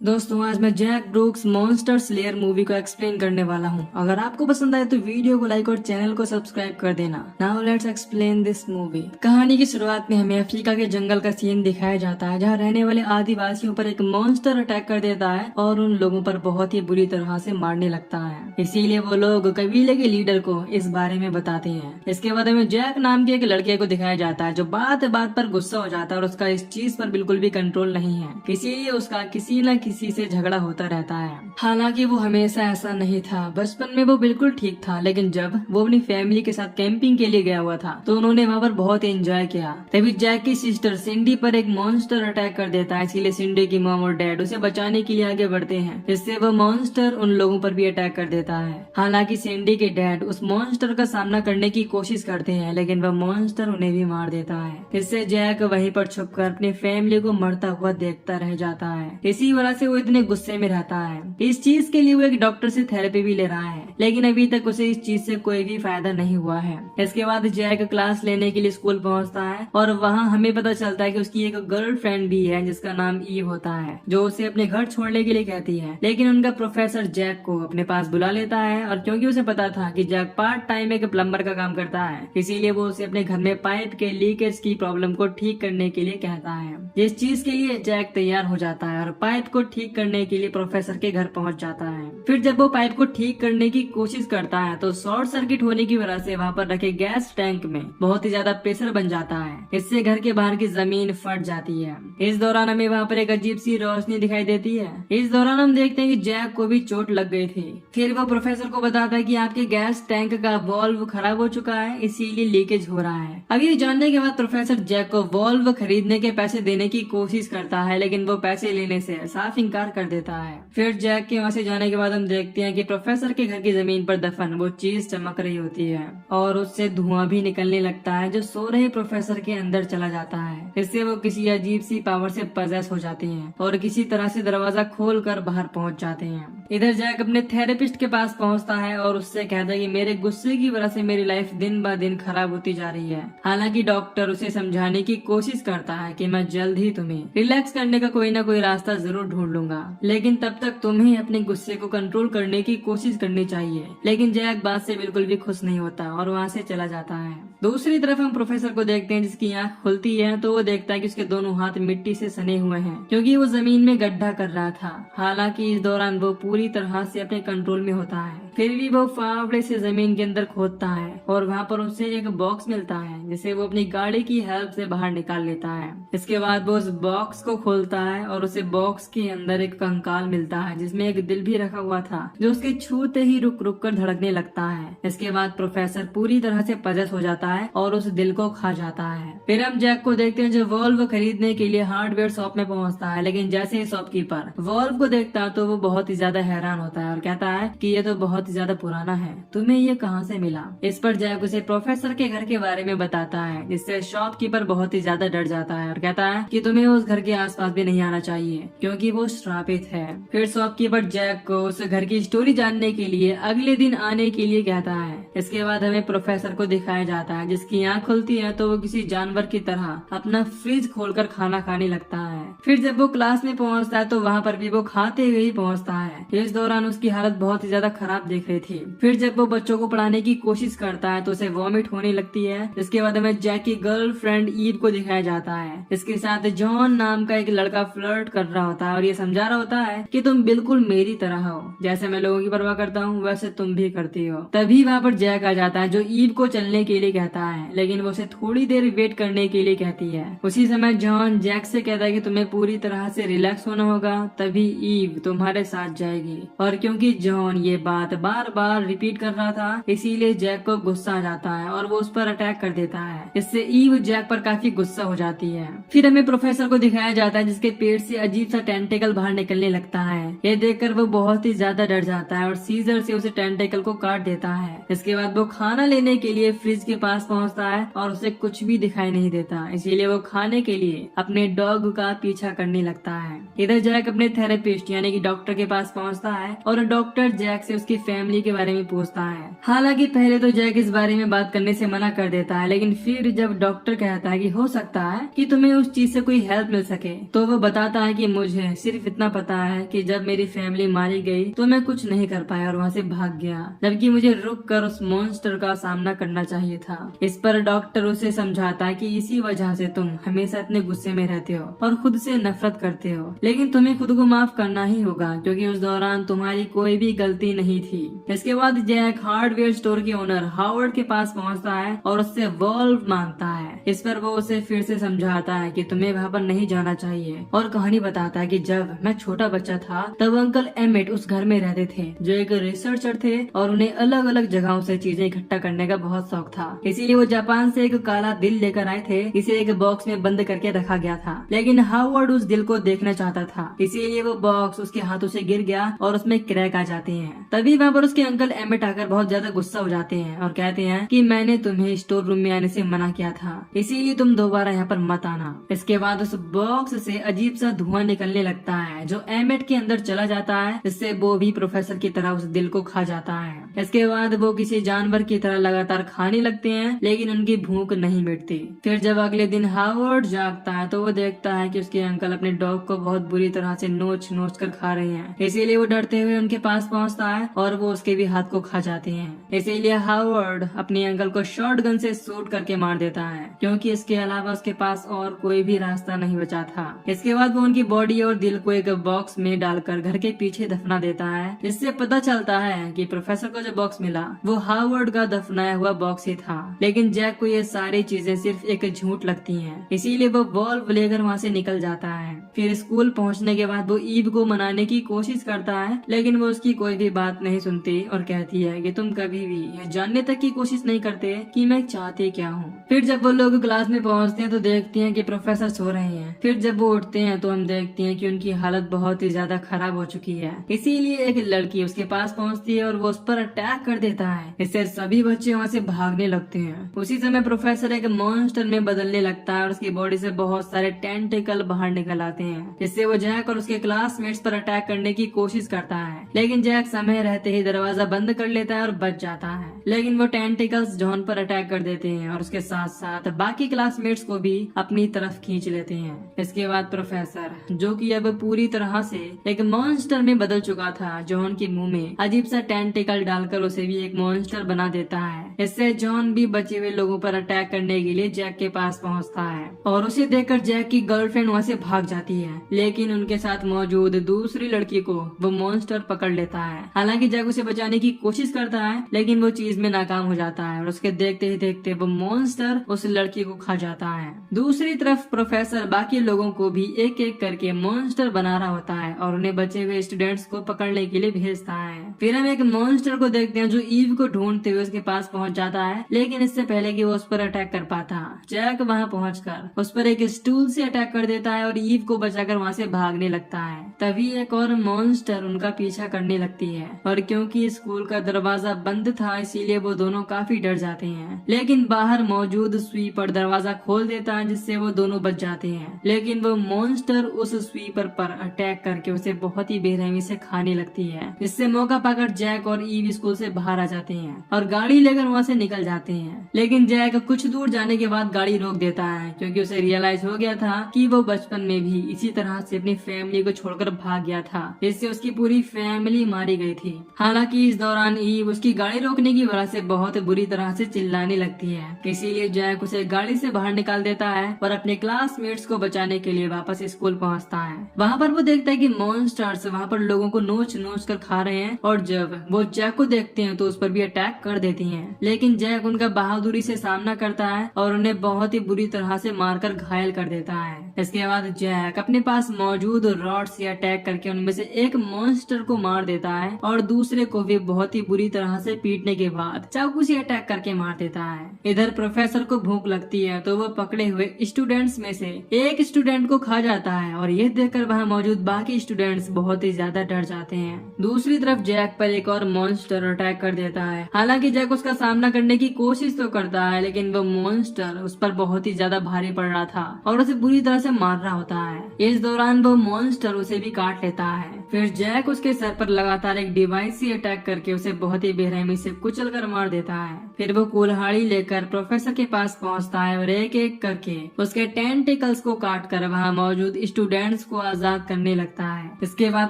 दोस्तों आज मैं Jack Brooks Monster Slayer movie को एक्सप्लेन करने वाला हूँ। अगर आपको पसंद आए तो वीडियो को लाइक और चैनल को सब्सक्राइब कर देना। Now let's explain this movie. कहानी की शुरुआत में हमें अफ्रीका के जंगल का सीन दिखाया जाता है, जहाँ रहने वाले आदिवासियों पर एक मॉन्स्टर अटैक कर देता है और उन लोगों पर बहुत ही बुरी तरह से मारने लगता है। इसीलिए वो लोग कबीले के लीडर को इस बारे में बताते हैं। इसके बाद हमें जैक नाम के एक लड़के को दिखाया जाता है, जो बात बात पर गुस्सा हो जाता है और उसका इस चीज पर बिल्कुल भी कंट्रोल नहीं है। इसीलिए उसका किसी न किसी से झगड़ा होता रहता है। हालांकि वो हमेशा ऐसा नहीं था। बचपन में वो बिल्कुल ठीक था, लेकिन जब वो अपनी फैमिली के साथ कैंपिंग के लिए गया हुआ था तो उन्होंने वहाँ पर बहुत एंजॉय किया। तभी जैक की सिस्टर सिंडी पर एक मॉन्स्टर अटैक कर देता है। इसीलिए सिंडी की मॉम और डैड उसे बचाने के लिए आगे बढ़ते हैं, जिससे वो मॉन्स्टर उन लोगों पर भी अटैक कर देता है। हालांकि सिंडी के डैड उस मॉन्स्टर का सामना करने की कोशिश करते हैं, लेकिन वह मॉन्स्टर उन्हें भी मार देता है। इससे जैक वहीं पर छुपकर अपनी फैमिली को मरता हुआ देखता रह जाता है। इसी वजह से वो इतने गुस्से में रहता है। इस चीज के लिए वो एक डॉक्टर से थेरेपी भी ले रहा है, लेकिन अभी तक उसे इस चीज से कोई भी फायदा नहीं हुआ है। इसके बाद जैक क्लास लेने के लिए स्कूल पहुंचता है और वहाँ हमें पता चलता है कि उसकी एक गर्लफ्रेंड भी है, जिसका नाम ईव होता है, जो उसे अपने घर छोड़ने के लिए कहती है। लेकिन उनका प्रोफेसर जैक को अपने पास बुला लेता है, और क्योंकि उसे पता था कि जैक पार्ट टाइम एक प्लम्बर का काम करता है, इसीलिए वो उसे अपने घर में पाइप के लीकेज की प्रॉब्लम को ठीक करने के लिए कहता है। जिस चीज के लिए जैक तैयार हो जाता है और पाइप को ठीक करने के लिए प्रोफेसर के घर पहुंच जाता है। फिर जब वो पाइप को ठीक करने की कोशिश करता है तो शॉर्ट सर्किट होने की वजह से वहाँ पर रखे गैस टैंक में बहुत ही ज्यादा प्रेशर बन जाता है। इससे घर के बाहर की जमीन फट जाती है। इस दौरान हमें वहाँ पर एक अजीब सी रोशनी दिखाई देती है। इस दौरान हम देखते हैं कि जैक को भी चोट लग गई थी। फिर वो प्रोफेसर को बताता है कि आपके गैस टैंक का वॉल्व खराब हो चुका है, इसीलिए लीकेज हो रहा है। अब ये जानने के बाद प्रोफेसर जैक को वॉल्व खरीदने के पैसे देने की कोशिश करता है, लेकिन वो पैसे लेने से साफ इनकार कर देता है। फिर जैक के वहाँ से जाने के बाद हम देखते हैं कि प्रोफेसर के घर की जमीन पर दफन वो चीज चमक रही होती है और उससे धुआं भी निकलने लगता है, जो सो रहे प्रोफेसर के अंदर चला जाता है। इससे वो किसी अजीब सी पावर से पजेस हो जाती हैं और किसी तरह से दरवाजा खोलकर बाहर पहुंच जाते हैं। इधर जैक अपने थेरेपिस्ट के पास पहुंचता है और उससे कहता है कि मेरे गुस्से की वजह से मेरी लाइफ दिन ब दिन खराब होती जा रही है। हालांकि डॉक्टर उसे समझाने की कोशिश करता है कि मैं जल्द ही तुम्हें रिलैक्स करने का कोई ना कोई रास्ता जरूर ढूंढ लूंगा, लेकिन तब तक तुम्हें अपने गुस्से को कंट्रोल करने की कोशिश करनी चाहिए। लेकिन जैक बात से बिल्कुल भी खुश नहीं होता और वहाँ से चला जाता है। दूसरी तरफ हम प्रोफेसर को देखते हैं, जिसकी आंख खुलती है तो वो देखता है कि उसके दोनों हाथ मिट्टी से सने हुए हैं, क्योंकि वो जमीन में गड्ढा कर रहा था। हालांकि इस दौरान वो पूरी तरह से अपने कंट्रोल में होता है। फिर भी वो फावड़े से जमीन के अंदर खोदता है और वहाँ पर उसे एक बॉक्स मिलता है, जिसे वो अपनी गाड़ी की हेल्प से बाहर निकाल लेता है। इसके बाद वो उस बॉक्स को खोलता है और उसे बॉक्स के अंदर एक कंकाल मिलता है, जिसमें एक दिल भी रखा हुआ था, जो उसके छूते ही रुक रुक कर धड़कने लगता है। इसके बाद प्रोफेसर पूरी तरह से पजेस हो जाता है और उस दिल को खा जाता है। फिर हम जैक को देखते हैं, जो वॉल्व खरीदने के लिए हार्डवेयर शॉप में पहुंचता है, लेकिन जैसे ही शॉपकीपर वॉल्व को देखता है तो वो बहुत ही ज्यादा हैरान होता है और कहता है कि ये तो बहुत ही ज्यादा पुराना है, तुम्हें ये कहाँ से मिला। इस पर जैक उसे प्रोफेसर के घर के बारे में बताता है, जिससे शॉपकीपर बहुत ही ज्यादा डर जाता है और कहता है कि तुम्हें उस घर के आसपास भी नहीं आना चाहिए, क्योंकि वो श्रापित है। फिर शॉपकीपर जैक को उस घर की स्टोरी जानने के लिए अगले दिन आने के लिए कहता है। इसके बाद हमें प्रोफेसर को दिखाया जाता है, जिसकी आँख खुलती है तो वो किसी जानवर की तरह अपना फ्रिज खोलकर खाना खाने लगता है। फिर जब वो क्लास में पहुंचता है तो वहाँ पर भी वो खाते हुए ही पहुंचता है। इस दौरान उसकी हालत बहुत ही ज्यादा खराब दिख रही थी। फिर जब वो बच्चों को पढ़ाने की कोशिश करता है तो उसे वॉमिट होने लगती है। इसके बाद हमें जैक की गर्लफ्रेंड ईव को दिखाया जाता है। इसके साथ जॉन नाम का एक लड़का फ्लर्ट कर रहा होता है और ये समझा रहा होता है कि तुम बिल्कुल मेरी तरह हो, जैसे मैं लोगों की परवाह करता हूँ वैसे तुम भी करती हो। तभी वहाँ पर जैक आ जाता है, जो ईव को चलने के लिए कहता है, लेकिन वो उसे थोड़ी देर वेट करने के लिए कहती है। उसी समय जॉन जैक से कहता है कि तुम्हें पूरी तरह से रिलैक्स होना होगा, तभी ईव तुम्हारे साथ जाएगी। और क्योंकि जॉन ये बात बार बार रिपीट कर रहा था, इसीलिए जैक को गुस्सा आ जाता है और वो उस पर अटैक कर देता है। इससे ईव जैक पर काफी गुस्सा हो जाती है। फिर हमें प्रोफेसर को दिखाया जाता है, जिसके पेट से अजीब सा टेंटेकल बाहर निकलने लगता है। ये देखकर वो बहुत ही ज्यादा डर जाता है और सीजर से उसे टेंटेकल को काट देता है। इसके बाद वो खाना लेने के लिए फ्रिज के पास पहुंचता है और उसे कुछ भी दिखाई नहीं देता, इसीलिए वो खाने के लिए अपने डॉग का पीछा पीछा करने लगता है। इधर जैक अपने थेरेपिस्ट यानी कि डॉक्टर के पास पहुंचता है और डॉक्टर जैक से उसकी फैमिली के बारे में पूछता है। हालांकि पहले तो जैक इस बारे में बात करने से मना कर देता है, लेकिन फिर जब डॉक्टर कहता है कि हो सकता है कि तुम्हें उस चीज से कोई हेल्प मिल सके, तो वो बताता है कि मुझे सिर्फ इतना पता है कि जब मेरी फैमिली मारी गई तो मैं कुछ नहीं कर पाया और वहाँ से भाग गया, जबकि मुझे रुक कर उस मॉन्स्टर का सामना करना चाहिए था। इस पर डॉक्टर उसे समझाता है कि इसी वजह से तुम हमेशा इतने गुस्से में रहते हो और खुद से नफरत करते हो, लेकिन तुम्हें खुद को माफ करना ही होगा क्योंकि उस दौरान तुम्हारी कोई भी गलती नहीं थी। इसके बाद जैक हार्डवेयर स्टोर के ओनर हावर्ड के पास पहुंचता है और उससे वॉल्व मांगता है। इस पर वो उसे फिर से समझाता है कि तुम्हें वहाँ पर नहीं जाना चाहिए और कहानी बताता है कि जब मैं छोटा बच्चा था तब अंकल एमिट उस घर में रहते थे जो एक रिसर्चर थे और उन्हें अलग अलग जगहों से चीजें इकट्ठा करने का बहुत शौक था। इसीलिए वो जापान से एक काला दिल लेकर आए थे, इसे एक बॉक्स में बंद करके रखा गया था, लेकिन हावर्ड उस दिल को देखना चाहता था, इसीलिए वो बॉक्स उसके हाथों से गिर गया और उसमें क्रैक आ जाते हैं। तभी वहाँ पर उसके अंकल एमिट आकर बहुत ज्यादा गुस्सा हो जाते हैं और कहते हैं कि मैंने तुम्हें स्टोर रूम में आने से मना किया था, इसीलिए तुम दोबारा यहाँ पर मत आना। इसके बाद उस बॉक्स से अजीब सा धुआं निकलने लगता है जो एमिट के अंदर चला जाता है, जिससे वो भी प्रोफेसर की तरह उस दिल को खा जाता है। इसके बाद वो किसी जानवर की तरह लगातार खाने लगते हैं, लेकिन उनकी भूख नहीं मिटती। फिर जब अगले दिन हावर्ड जागता है तो वो देखता है कि उसके अंकल अपने डॉग को बहुत बुरी तरह से नोच नोच कर खा रहे हैं, इसीलिए वो डरते हुए उनके पास पहुंचता है और वो उसके भी हाथ को खा जाते हैं। इसीलिए हावर्ड अपने अंकल को शॉटगन से शूट करके मार देता है, क्योंकि इसके अलावा उसके पास और कोई भी रास्ता नहीं बचा था। इसके बाद वो उनकी बॉडी और दिल को एक बॉक्स में डालकर घर के पीछे दफना देता है, जिससे पता चलता है कि प्रोफेसर को जो बॉक्स मिला वो हावर्ड का दफनाया हुआ बॉक्स ही था। लेकिन जैक को ये सारी चीजें सिर्फ एक झूठ लगती हैं, इसीलिए वो वॉल्व लेकर वहाँ से निकल जाता है। फिर स्कूल पहुँचने के बाद वो ईव को मनाने की कोशिश करता है, लेकिन वो उसकी कोई भी बात नहीं सुनती और कहती है कि तुम कभी भी यह जानने तक की कोशिश नहीं करते कि मैं चाहती क्या हूँ। फिर जब वो लोग क्लास में पहुँचते हैं तो देखते हैं कि प्रोफेसर सो रहे हैं। फिर जब वो उठते हैं तो हम देखते हैं कि उनकी हालत बहुत ही ज्यादा खराब हो चुकी है, इसीलिए एक लड़की उसके पास पहुँचती है और वो उस पर अटैक कर देता है। इससे सभी बच्चे वहाँ से भागने लगते हैं। उसी समय प्रोफेसर एक मॉन्स्टर में बदलने लगता है और उसकी बॉडी से बहुत सारे टेंटिकल बाहर निकल आते हैं, जिससे वो जैक और उसके क्लासमेट्स पर अटैक करने की कोशिश करता है, लेकिन जैक समय रहते ही दरवाजा बंद कर लेता है और बच जाता है। लेकिन वो टेंटिकल्स जॉन पर अटैक कर देते हैं और उसके साथ साथ बाकी क्लासमेट्स को भी अपनी तरफ खींच लेते हैं। इसके बाद प्रोफेसर, जो कि अब पूरी तरह से एक मॉन्स्टर में बदल चुका था, जॉन के मुंह में अजीब सा टेंटिकल डालकर उसे भी एक मॉन्स्टर बना देता है। इससे जॉन भी बचे हुए लोगों पर अटैक करने के लिए जैक के पास पहुंचता है और उसे देखकर जैक की गर्लफ्रेंड वहाँ से भाग जाती है, लेकिन उनके साथ मौजूद दूसरी लड़की को वो मॉन्स्टर पकड़ लेता है। हालांकि जैक उसे बचाने की कोशिश करता है, लेकिन वो चीज में नाकाम हो जाता है और उसके देखते ही देखते वो मॉन्स्टर उस लड़की को खा जाता है। दूसरी तरफ प्रोफेसर बाकी लोगों को भी एक एक करके मॉन्स्टर बना रहा होता है और उन्हें बचे हुए स्टूडेंट्स को पकड़ने के लिए भेजता है। फिर हम एक मॉन्स्टर को देखते हैं जो ईव को ढूंढते हुए उसके पास पहुंच जाता है, लेकिन इससे पहले कि वो उस पर अटैक कर पाता, जैक वहां पहुंचकर उस पर एक स्टूल से अटैक कर देता है और ईव को बचाकर वहां से भागने लगता है। तभी एक और मॉन्स्टर उनका पीछा करने लगती है और क्योंकि स्कूल का दरवाजा बंद था इसीलिए वो दोनों काफी डर जाते हैं, लेकिन बाहर मौजूद स्वीपर दरवाजा खोल देता है, जिससे वो दोनों बच जाते हैं। लेकिन वो मॉन्स्टर उस स्वीपर पर अटैक करके उसे बहुत ही बेरहमी से खाने लगती है, जिससे मौका पाकर जैक और ईव स्कूल से बाहर आ जाते हैं और गाड़ी लेकर वहाँ से निकल जाते हैं। लेकिन जैक कुछ दूर जाने के बाद गाड़ी रोक देता है, क्योंकि उसे रियलाइज हो गया था कि वो बचपन में भी इसी तरह से अपनी फैमिली को छोड़कर भाग गया था, जिससे उसकी पूरी फैमिली मारी गई थी। हालांकि इस दौरान ईव उसकी गाड़ी रोकने की वजह से बहुत बुरी तरह से चिल्लाने लगती है, इसीलिए जैक उसे गाड़ी से बाहर निकाल देता है और अपने क्लासमेट्स को बचाने के लिए वापस स्कूल पहुंचता है। वहाँ पर वो देखता है कि मॉन्स्टर्स वहाँ पर लोगों को नोच नोच कर खा रहे हैं और जब वो जैक को देखते हैं तो उस पर भी अटैक कर देती हैं। लेकिन जैक उनका बहादुरी से सामना करता है और उन्हें बहुत ही बुरी तरह से मारकर घायल कर देता है। इसके बाद जैक अपने पास मौजूद रॉड से अटैक करके उनमें से एक मॉन्स्टर को मार देता है और दूसरे को भी बहुत ही बुरी तरह से पीटने के बाद चाकू से अटैक करके मार देता है। इधर प्रोफेसर को भूख लगती है तो वो पकड़े हुए स्टूडेंट्स में से एक स्टूडेंट को खा जाता है और ये देखकर वहाँ मौजूद बाकी स्टूडेंट्स बहुत ही ज्यादा डर जाते हैं। दूसरी तरफ जैक जैक पर एक और मॉन्स्टर अटैक कर देता है। हालांकि जैक उसका सामना करने की कोशिश तो करता है, लेकिन वो मॉन्स्टर उस पर बहुत ही ज्यादा भारी पड़ रहा था और उसे बुरी तरह से मार रहा होता है। इस दौरान वो मॉन्स्टर उसे भी काट लेता है। फिर जैक उसके सर पर लगातार एक डिवाइस से अटैक करके उसे बहुत ही बेरहमी से कुचल कर मार देता है। फिर वो कुल्हाड़ी लेकर प्रोफेसर के पास पहुंचता है और एक एक करके उसके टेंटिकल्स को काट कर वहाँ मौजूद स्टूडेंट्स को आजाद करने लगता है। इसके बाद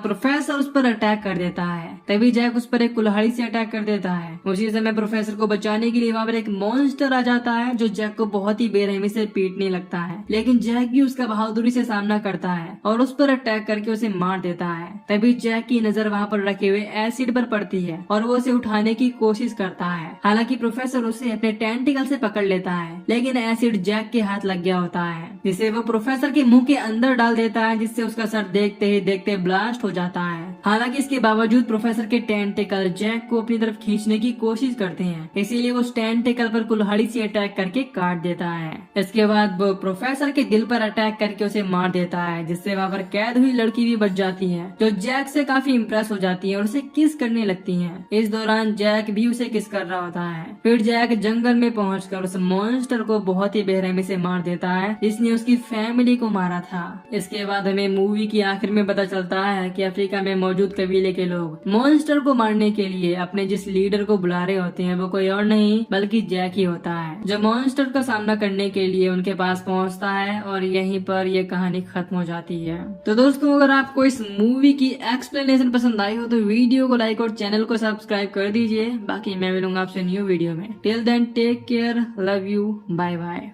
प्रोफेसर उस पर अटैक कर देता है। तभी जैक उस पर एक कुल्हाड़ी से अटैक कर देता है। उसी समय प्रोफेसर को बचाने के लिए वहाँ पर एक मॉन्स्टर आ जाता है जो जैक को बहुत ही बेरहमी से पीटने लगता है, लेकिन जैक भी उसका बहादुरी से सामना करता है और उस पर अटैक करके उसे मार देता है। तभी जैक की नजर वहाँ पर रखे हुए एसिड पर पड़ती है और वो उसे उठाने की कोशिश करता है। हालांकि प्रोफेसर उसे अपने टेंटिकल से पकड़ लेता है, लेकिन एसिड जैक के हाथ लग गया होता है, जिसे वो प्रोफेसर के मुंह के अंदर डाल देता है, जिससे उसका सर देखते ही देखते ब्लास्ट हो जाता है। हालांकि इसके बावजूद प्रोफेसर के टेंटिकल जैक को अपनी तरफ खींचने की कोशिश करते हैं, इसीलिए वो टेंटिकल पर कुल्हाड़ी से अटैक करके काट देता है। इसके बाद वो प्रोफेसर के दिल पर अटैक करके उसे मार देता है, जिससे वहाँ पर कैद हुई लड़की भी बच जाती है, जो जैक से काफी इम्प्रेस हो जाती है और उसे किस करने लगती है। इस दौरान जैक भी उसे किस कर रहा होता है। फिर जैक जंगल में पहुंचकर उस मॉन्स्टर को बहुत ही बेरहमी से मार देता है, जिसने उसकी फैमिली को मारा था। इसके बाद हमें मूवी की आखिर में पता चलता है कि अफ्रीका में मौजूद कबीले के लोग मॉन्स्टर को मारने के लिए अपने जिस लीडर को बुला रहे होते हैं वो कोई और नहीं बल्कि जैक ही होता है, जो मॉन्स्टर का सामना करने के लिए उनके पास पहुंचता है और यहीं पर यह कहानी खत्म हो जाती है। तो दोस्तों, अगर आपको इस मूवी की एक्सप्लेनेशन पसंद आई हो तो वीडियो को लाइक और चैनल को सब्सक्राइब कर दीजिए। बाकी मैं मिलूंगा आपसे न्यू वीडियो में। Till then take care, love you, bye bye.